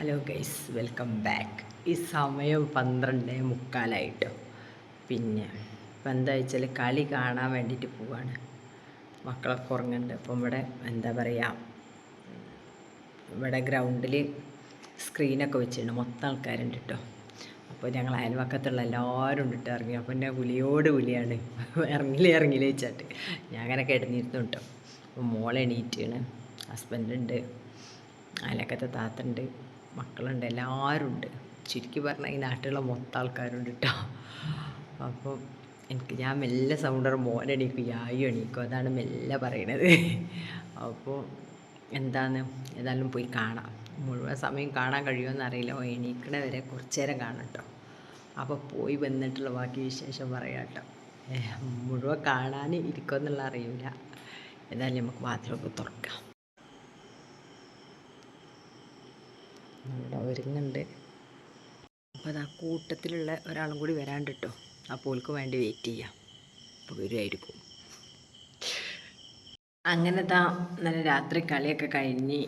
Hello guys, welcome back. ഈ സമയം 12:45. പിന്നെ ഇപ്പം എന്താ വെച്ചാൽ കളി കാണാൻ വേണ്ടിയിട്ട് പോവാണ്. മക്കളൊക്കെ ഉറങ്ങുന്നുണ്ട്. അപ്പം ഇവിടെ എന്താ പറയുക, ഇവിടെ ഗ്രൗണ്ടിൽ സ്ക്രീനൊക്കെ വെച്ചിട്ടുണ്ട്. മൊത്തം ആൾക്കാരുണ്ട് കേട്ടോ. അപ്പോൾ ഞങ്ങൾ അയൽവക്കത്തുള്ള എല്ലാവരും ഉണ്ടിട്ട് ഇറങ്ങി. അപ്പോൾ എന്നെ വിളിയാണ്, ഇറങ്ങില്ലേ വെച്ചാട്ട്. ഞാൻ അങ്ങനെ കിടന്നിരുന്നു കേട്ടോ. അപ്പോൾ മോളെ എണീറ്റാണ്, ഹസ്ബൻഡുണ്ട്, അയലക്കത്തെ താത്തുണ്ട്, മക്കളുണ്ട്, എല്ലാവരും ഉണ്ട്. ചുരുക്കി പറഞ്ഞാൽ ഈ നാട്ടിലുള്ള മൊത്തം ആൾക്കാരുണ്ട് കേട്ടോ. അപ്പോൾ ഞാൻ മെല്ലെ സൗണ്ടർ മോനെ എണീക്കും, യായും എണീക്കും, അതാണ് മെല്ലെ പറയണത്. അപ്പോൾ ഏതായാലും പോയി കാണാം. മുഴുവൻ സമയം കാണാൻ കഴിയുമെന്ന് അറിയില്ല. എണീക്കണ വരെ കുറച്ച് നേരം കാണാം കേട്ടോ. അപ്പോൾ പോയി വന്നിട്ടുള്ള ബാക്കി വിശേഷം പറയാം കേട്ടോ. മുഴുവൻ കാണാൻ ഇരിക്കുമെന്നുള്ള അറിയില്ല. ഏതായാലും നമുക്ക് വാതിലൊക്കെ തുറക്കാം. ഇവിടെ ഒരുങ്ങുന്നുണ്ട്. അപ്പോൾ അത് ആ കൂട്ടത്തിലുള്ള ഒരാളും കൂടി വരാണ്ട് കേട്ടോ. അപ്പോൾ ഓൾക്ക് വേണ്ടി വെയിറ്റ് ചെയ്യാം. അപ്പോൾ വരുമായിരിക്കും. അങ്ങനെ നല്ല രാത്രി കളിയൊക്കെ കഴിഞ്ഞ്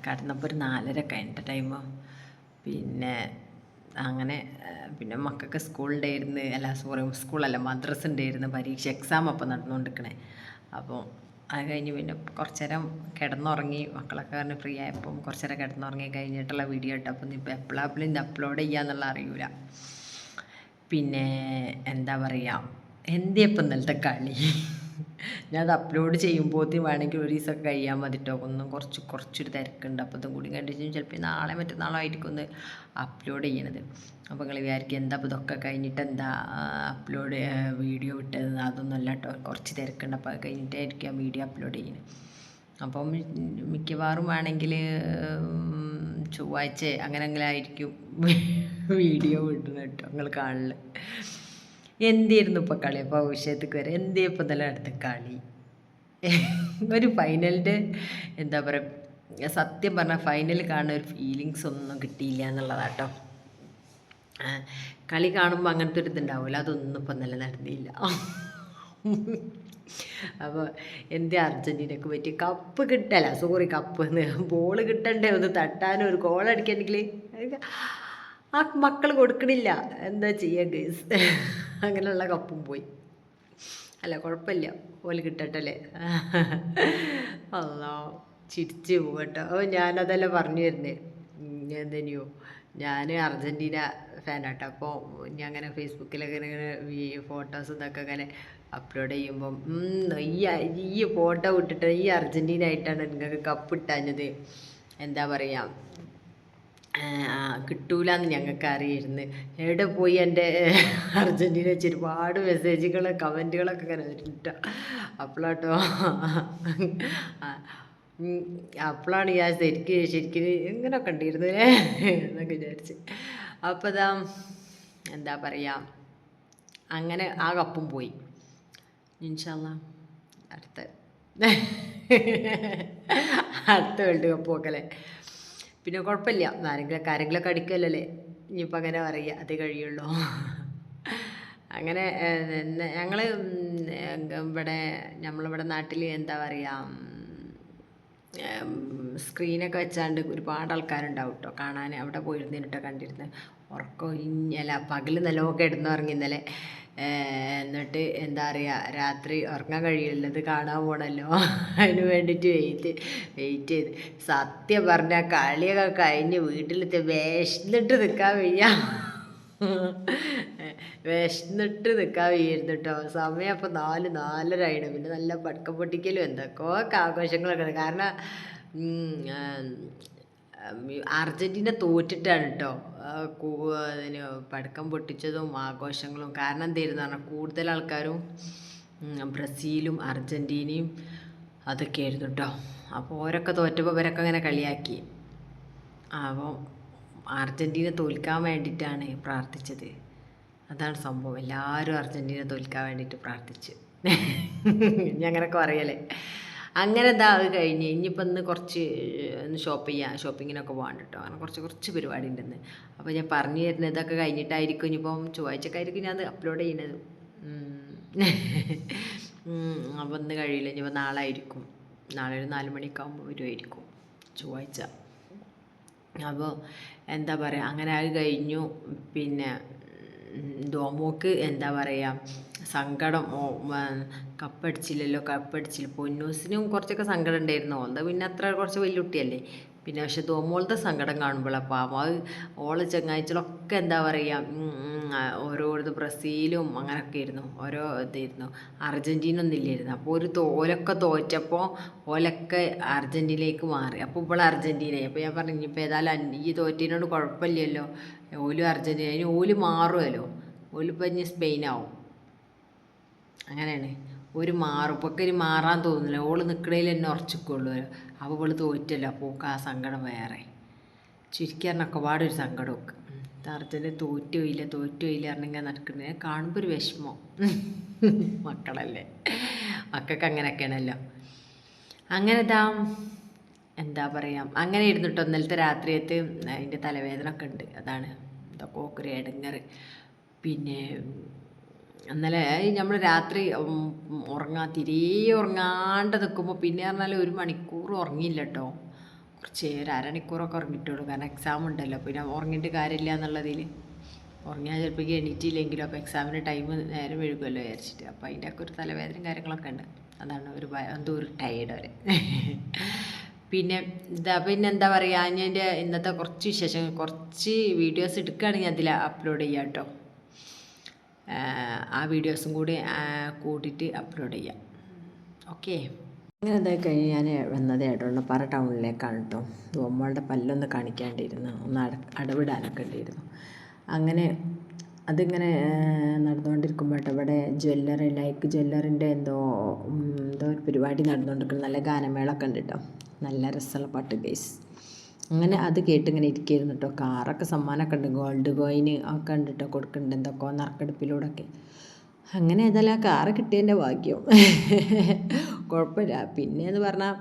കടന്നപ്പോൾ ഒരു 4:30 കഴിഞ്ഞ ടൈം. പിന്നെ അങ്ങനെ പിന്നെ മക്കൾക്ക് സ്കൂളുണ്ടായിരുന്നു, സ്കൂളല്ല, മദ്രസ ഉണ്ടായിരുന്നു, പരീക്ഷ എക്സാം അപ്പം നടന്നുകൊണ്ടിരിക്കണേ. അപ്പോൾ അത് കഴിഞ്ഞ് പിന്നെ കുറച്ച് നേരം കിടന്നുറങ്ങി. മക്കളൊക്കെ പറഞ്ഞ് ഫ്രീ ആയപ്പം കുറച്ച് നേരം കിടന്നുറങ്ങി കഴിഞ്ഞിട്ടുള്ള വീഡിയോ ഇട്ട്. അപ്പം ഇപ്പോൾ എപ്പോഴാപ്പിളും ഇത് അപ്ലോഡ് ചെയ്യാന്നുള്ള അറിയില്ല. പിന്നെ എന്താ പറയുക, എന്തിയപ്പം ഇന്നലത്തെ കളി. ഞാനത് അപ്ലോഡ് ചെയ്യുമ്പോഴത്തേക്കും വേണമെങ്കിൽ ഒരു ദിവസമൊക്കെ കഴിയാൻ മതിട്ടോ. ഒന്നും കുറച്ചൊരു തിരക്കുണ്ട്. അപ്പോൾ ഇതും കൂടി കണ്ടിട്ട് ചിലപ്പോൾ നാളെ മറ്റന്നാളോ ആയിരിക്കും ഒന്ന് അപ്ലോഡ് ചെയ്യണത്. അപ്പോൾ നിങ്ങൾ വിചാരിക്കും എന്താ അപ്പോൾ ഇതൊക്കെ കഴിഞ്ഞിട്ട് എന്താ അപ്ലോഡ് വീഡിയോ വിട്ടത്? അതൊന്നുമല്ല കേട്ടോ, കുറച്ച് തിരക്കുണ്ട്. അപ്പോൾ അത് കഴിഞ്ഞിട്ടായിരിക്കും വീഡിയോ അപ്ലോഡ് ചെയ്യുന്നത്. അപ്പം മിക്കവാറും വേണമെങ്കിൽ ചൊവ്വാഴ്ച അങ്ങനെയെങ്കിലും ആയിരിക്കും വീഡിയോ വിടുന്നത് കേട്ടോ. നിങ്ങൾ കാണില്ല എന്തായിരുന്നു ഇപ്പോൾ കളി? അപ്പോൾ ഭവിഷ്യത്തേക്ക് വരെ എന്തേ ഇപ്പം നല്ല അടുത്ത കളി. ഒരു ഫൈനലിൻ്റെ എന്താ പറയുക, സത്യം പറഞ്ഞാൽ ഫൈനൽ കാണുന്ന ഒരു ഫീലിങ്സ് ഒന്നും കിട്ടിയില്ല എന്നുള്ളതാട്ടോ. കളി കാണുമ്പോൾ അങ്ങനത്തെ ഒരു ഇതുണ്ടാവില്ല, അതൊന്നും ഇപ്പം നല്ല നടന്നില്ല. അപ്പോൾ എൻ്റെ അർജൻറ്റീനക്ക് പറ്റിയ കപ്പ് കിട്ടല, കപ്പ് ബോൾ കിട്ടണ്ടേ, ഒന്ന് തട്ടാനും ഒരു ഗോൾ അടിക്കണമെങ്കിൽ ആ മക്കൾ കൊടുക്കണില്ല. എന്താ ചെയ്യുക ഗേസ്, അങ്ങനെയുള്ള കപ്പും പോയി. അല്ല കുഴപ്പമില്ല, ഓല് കിട്ടട്ടല്ലേ. അല്ലാ ചിരിച്ച് പോകട്ടോ. അപ്പോൾ ഞാനതല്ല പറഞ്ഞു വരുന്നത്. എന്തെനിയോ ഞാൻ അർജൻറ്റീന ഫാനാട്ടോ. അപ്പോൾ ഞാൻ അങ്ങനെ ഫേസ്ബുക്കിലൊക്കെ ഇങ്ങനെ ഫോട്ടോസ് ഇതൊക്കെ ഇങ്ങനെ അപ്ലോഡ് ചെയ്യുമ്പം ഈ ഫോട്ടോ വിട്ടിട്ട് ഈ അർജൻറ്റീന ആയിട്ടാണ് നിങ്ങൾക്ക് കപ്പ് ഇട്ടാഞ്ഞത്, എന്താ പറയുക, കിട്ടൂലെന്ന് ഞങ്ങൾക്ക് അറിയായിരുന്നു. എവിടെ പോയി എൻ്റെ അർജൻറ്റീന വെച്ച് ഒരുപാട് മെസ്സേജുകൾ കമൻറ്റുകളൊക്കെ ഇങ്ങനെ വരുന്നുട്ടോ. അപ്പോഴാട്ടോ അപ്പോഴാണ് ഞാൻ ശരിക്കും ഇങ്ങനെയൊക്കെ ഉണ്ടായിരുന്നേ എന്നൊക്കെ വിചാരിച്ച്. അപ്പോൾ എന്താ പറയുക, അങ്ങനെ ആ കപ്പും പോയി. ഇൻഷാ അല്ലാഹ് അടുത്ത വേൾഡ് കപ്പ് നോക്കല്ലേ. പിന്നെ കുഴപ്പമില്ല, ആരെങ്കിലൊക്കെ അടിക്കുമല്ലേ, ഇനിയിപ്പോൾ അങ്ങനെ പറയുക, അത് കഴിയുള്ളൂ. അങ്ങനെ ഞങ്ങൾ നമ്മളിവിടെ നാട്ടിൽ എന്താ പറയുക, സ്ക്രീനൊക്കെ വെച്ചാണ്ട് ഒരുപാട് ആൾക്കാരുണ്ടാവും കേട്ടോ കാണാൻ. അവിടെ പോയിരുന്നിട്ടോ കണ്ടിരുന്നത്. ഉറക്കം അല്ല, പകൽ നല്ലോണം ഇടുന്നുറങ്ങി ഇന്നലെ. എന്നിട്ട് എന്താ പറയുക, രാത്രി ഉറങ്ങാൻ കഴിയില്ല, ഇത് കാണാൻ പോകണമല്ലോ, അതിന് വേണ്ടിയിട്ട് വെയിറ്റ് ചെയ്ത്. സത്യം പറഞ്ഞാൽ കളിയൊക്കെ കഴിഞ്ഞ് വീട്ടിലെത്തി വിശന്നിട്ട് നിൽക്കാൻ വയ്യ, വിശന്നിട്ട് നിൽക്കാൻ വയ്യായിരുന്നു കേട്ടോ. സമയം അപ്പോൾ 4:30 ആയിടും. പിന്നെ നല്ല പടക്കം പൊട്ടിക്കലും എന്തൊക്കെയൊക്കെ ആഘോഷങ്ങളൊക്കെ ഉണ്ട്. കാരണം അർജൻറ്റീന തോറ്റിട്ടാണ് കേട്ടോ അതിന് പടക്കം പൊട്ടിച്ചതും ആഘോഷങ്ങളും. കാരണം എന്തായിരുന്നു പറഞ്ഞാൽ കൂടുതൽ ആൾക്കാരും ബ്രസീലും അർജൻറ്റീനയും അതൊക്കെയായിരുന്നു കേട്ടോ. അപ്പോൾ ഓരൊക്കെ തോറ്റപ്പോൾ ഇവരൊക്കെ അങ്ങനെ കളിയാക്കി. അപ്പോൾ അർജൻറ്റീന തോൽക്കാൻ വേണ്ടിയിട്ടാണ് പ്രാർത്ഥിച്ചത്, അതാണ് സംഭവം. എല്ലാവരും അർജൻറ്റീന തോൽക്കാൻ വേണ്ടിയിട്ട് പ്രാർത്ഥിച്ചു. ഞങ്ങനൊക്കെ പറയല്ലേ. അങ്ങനെ അത് കഴിഞ്ഞ് ഇനിയിപ്പോൾ ഇന്ന് കുറച്ച് ഒന്ന് ഷോപ്പിങ്ങിനൊക്കെ പോകാണ്ട് കേട്ടോ. അങ്ങനെ കുറച്ച് പരിപാടി ഉണ്ടെന്ന്. അപ്പോൾ ഞാൻ പറഞ്ഞു തരുന്നത് ഇതൊക്കെ കഴിഞ്ഞിട്ടായിരിക്കും, ഇനിയിപ്പം ചൊവ്വാഴ്ചക്കായിരിക്കും ഞാൻ അത് അപ്ലോഡ് ചെയ്യുന്നത്. അപ്പോൾ ഇന്ന് കഴിയില്ല, ഇനിയിപ്പോൾ നാളെ ആയിരിക്കും. നാളെ ഒരു 4 മണിയൊക്കെ ആകുമ്പോൾ വരുമായിരിക്കും ചൊവ്വാഴ്ച. അപ്പോൾ എന്താ പറയുക, അങ്ങനെ അത് കഴിഞ്ഞു. പിന്നെ ഡോമോക്ക് എന്താ പറയുക സങ്കടം, കപ്പടിച്ചില്ല. പൊന്നൂസിനും കുറച്ചൊക്കെ സങ്കടം ഉണ്ടായിരുന്നു. ഓൾത് പിന്നെ അത്ര കുറച്ച് വലിയ കുട്ടിയല്ലേ. പിന്നെ പക്ഷെ തോമോളത്തെ സങ്കടം കാണുമ്പോഴാണ് പാവം. അത് ഓള് ചങ്ങാഴ്ചകളൊക്കെ എന്താ പറയുക ഓരോ ബ്രസീലും അങ്ങനെയൊക്കെ ആയിരുന്നു, ഓരോ ഇതായിരുന്നു. അർജൻറ്റീന ഒന്നും ഇല്ലായിരുന്നു. അപ്പോൾ ഓലൊക്കെ തോറ്റപ്പോൾ ഓലൊക്കെ അർജൻറ്റീനയിലേക്ക് മാറി. അപ്പോൾ ഇപ്പോൾ അർജൻറ്റീനയായി. അപ്പോൾ ഞാൻ പറഞ്ഞു ഇനിയിപ്പോൾ ഏതായാലും ഈ തോറ്റതിനോട് കുഴപ്പമില്ലല്ലോ, ഓലും അർജൻറ്റീന, അതിന് ഓല് മാറുമല്ലോ, ഓലിപ്പോൾ ഇനി സ്പെയിനാവും. അങ്ങനെയാണ് ഒരു മാറും. ഇപ്പൊക്കെ മാറാൻ തോന്നുന്നില്ല, ഓള് നിൽക്കണേൽ തന്നെ ഉറച്ചിക്കുള്ളൂ. അപ്പോൾ ഇവള് തോറ്റല്ലോ, അപ്പോൾ ആ സങ്കടം വേറെ. ചുരുക്കി പറഞ്ഞൊക്കെ പാടൊരു സങ്കടമൊക്കെ. അർജൻറ്റീന തോറ്റുപോയില്ല പറഞ്ഞിങ്ങനെ നടക്കുന്നത് കാണുമ്പോൾ ഒരു വിഷമം. മക്കളല്ലേ, മക്കൾക്ക് അങ്ങനെയൊക്കെയാണല്ലോ. അങ്ങനെ എന്താ പറയുക, അങ്ങനെ ഇരുന്നിട്ടോ ഇന്നലത്തെ രാത്രിയത്ത് അതിൻ്റെ തലവേദന ഒക്കെ ഉണ്ട്. അതാണ് ഇതൊക്കെ ഒരു ഇടങ്ങറ്. പിന്നെ ഇന്നലെ നമ്മൾ രാത്രി തീരെ ഉറങ്ങാണ്ട് നിൽക്കുമ്പോൾ പിന്നെ പറഞ്ഞാൽ 1 മണിക്കൂർ ഉറങ്ങിയില്ല കേട്ടോ. കുറച്ച് നേരം അരമണിക്കൂറൊക്കെ ഉറങ്ങിയിട്ടുള്ളൂ. കാരണം എക്സാം ഉണ്ടല്ലോ, പിന്നെ ഉറങ്ങിയിട്ട് കാര്യമില്ല എന്നുള്ളതിൽ. ഉറങ്ങിയാൽ ചിലപ്പോൾ എണീറ്റില്ലെങ്കിലും അപ്പോൾ എക്സാമിന് ടൈം നേരം വഴുകുമല്ലോ വിചാരിച്ചിട്ട്. അപ്പോൾ അതിൻ്റെ ഒക്കെ ഒരു തലവേദനയും കാര്യങ്ങളൊക്കെ ഉണ്ട്. അതാണ് എന്തോ ഒരു ടയേർഡ് വരെ. പിന്നെ എന്താ പറയുക, ഞാൻ എൻ്റെ ഇന്നത്തെ കുറച്ച് വിശേഷം, കുറച്ച് വീഡിയോസ് എടുക്കുകയാണെങ്കിൽ അതിൽ അപ്ലോഡ് ചെയ്യാം കേട്ടോ. ആ വീഡിയോസും കൂടി കൂട്ടിയിട്ട് അപ്ലോഡ് ചെയ്യാം. ഓക്കെ. അങ്ങനെ ഇതായി കഴിഞ്ഞ് ഞാൻ വന്നത് എടവണ്ണപ്പാറ ടൗണിലേക്കാണ് കേട്ടോ. നമ്മളുടെ പല്ലൊന്ന് കാണിക്കാണ്ടിരുന്നു, ഒന്ന് അടവിടാനൊക്കെ ഉണ്ടായിരുന്നു. അങ്ങനെ അതിങ്ങനെ നടന്നുകൊണ്ടിരിക്കുമ്പോൾ ഇവിടെ ലൈക്ക് ജ്വല്ലറിൻ്റെ എന്തോ ഒരു പരിപാടി നടന്നുകൊണ്ടിരിക്കുന്നു. നല്ല ഗാനമേളമൊക്കെ ഉണ്ട് കേട്ടോ. നല്ല രസമുള്ള പാട്ട് ഗൈസ്. അങ്ങനെ അത് കേട്ടിങ്ങനെ ഇരിക്കുകയായിരുന്നു കേട്ടോ. കാറൊക്കെ സമ്മാനമൊക്കെ ഉണ്ട്, ഗോൾഡ് കോയിന് ഒക്കെ ഉണ്ട് കേട്ടോ, കൊടുക്കുന്നുണ്ട് എന്തൊക്കെ നറുക്കെടുപ്പിലൂടെയൊക്കെ. അങ്ങനെ ഏതായാലും ആ കാറ് കിട്ടിയതിൻ്റെ ഭാഗ്യം. കുഴപ്പമില്ല. പിന്നെയെന്ന് പറഞ്ഞാൽ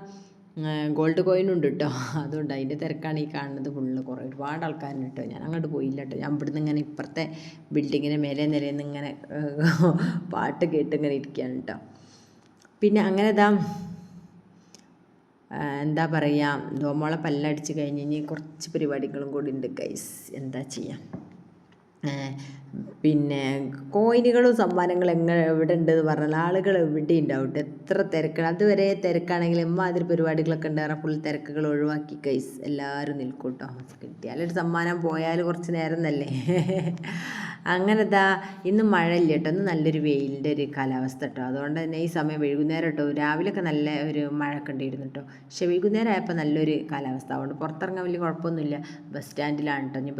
ഗോൾഡ് കോയിനുണ്ട് കേട്ടോ. അതുകൊണ്ട് അതിൻ്റെ തിരക്കാണ് ഈ കാണുന്നത് ഫുള്ള്. ഒരുപാട് ആൾക്കാരുണ്ട് കേട്ടോ. ഞാൻ അങ്ങോട്ട് പോയില്ല കേട്ടോ. ഞാൻ ഇവിടുന്ന് ഇങ്ങനെ ഇപ്പുറത്തെ ബിൽഡിങ്ങിന് മേലെ നിലയിൽ ഇങ്ങനെ പാട്ട് കേട്ട് ഇങ്ങനെ ഇരിക്കുകയാണ് കേട്ടോ. പിന്നെ അങ്ങനെ എന്താ പറയുക, ഡോമോളെ പല്ലടിച്ച് കഴിഞ്ഞ് കുറച്ച് പരിപാടികളും കൂടി ഉണ്ട് ഗൈസ്. എന്താ ചെയ്യുക, പിന്നെ കോയിനുകളും സമ്മാനങ്ങളും എവിടെ ഉണ്ടെന്ന് പറഞ്ഞാൽ ആളുകൾ എവിടെ ഉണ്ടാവും. എത്ര തിരക്കാണ്, അതുവരെ തിരക്കാണെങ്കിൽ എമ്മാതിരി പരിപാടികളൊക്കെ ഉണ്ടാകാൻ ഫുൾ തിരക്കുകൾ ഒഴിവാക്കി ഗൈസ് എല്ലാവരും നിൽക്കും കേട്ടോ. കിട്ടിയാലൊരു സമ്മാനം, പോയാൽ കുറച്ച് നേരം എന്നല്ലേ. അങ്ങനെ ഇന്ന് മഴയില്ല കേട്ടോ. ഇന്ന് നല്ലൊരു വെയിലിൻ്റെ ഒരു കാലാവസ്ഥ കേട്ടോ. അതുകൊണ്ട് തന്നെ ഈ സമയം വൈകുന്നേരം കേട്ടോ, രാവിലെയൊക്കെ നല്ല ഒരു മഴയൊക്കെ ഉണ്ടായിരുന്നു കേട്ടോ. പക്ഷേ വൈകുന്നേരം ആയപ്പോൾ നല്ലൊരു കാലാവസ്ഥ. അതുകൊണ്ട് പുറത്തിറങ്ങാൻ വലിയ കുഴപ്പമൊന്നുമില്ല. ബസ് സ്റ്റാൻഡിലാണ് കേട്ടോ. ഞാൻ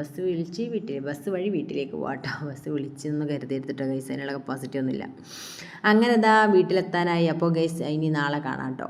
ബസ് വഴി വീട്ടിലേക്ക് പോകാം കേട്ടോ. ബസ് വിളിച്ചെന്ന് കരുതിയെടുത്തിട്ടോ ഗൈസ്, അതിനുള്ള കപ്പാസിറ്റി ഒന്നുമില്ല. അങ്ങനെ വീട്ടിലെത്താനായി. അപ്പോൾ ഗൈസ് ഇനി നാളെ കാണാം കേട്ടോ.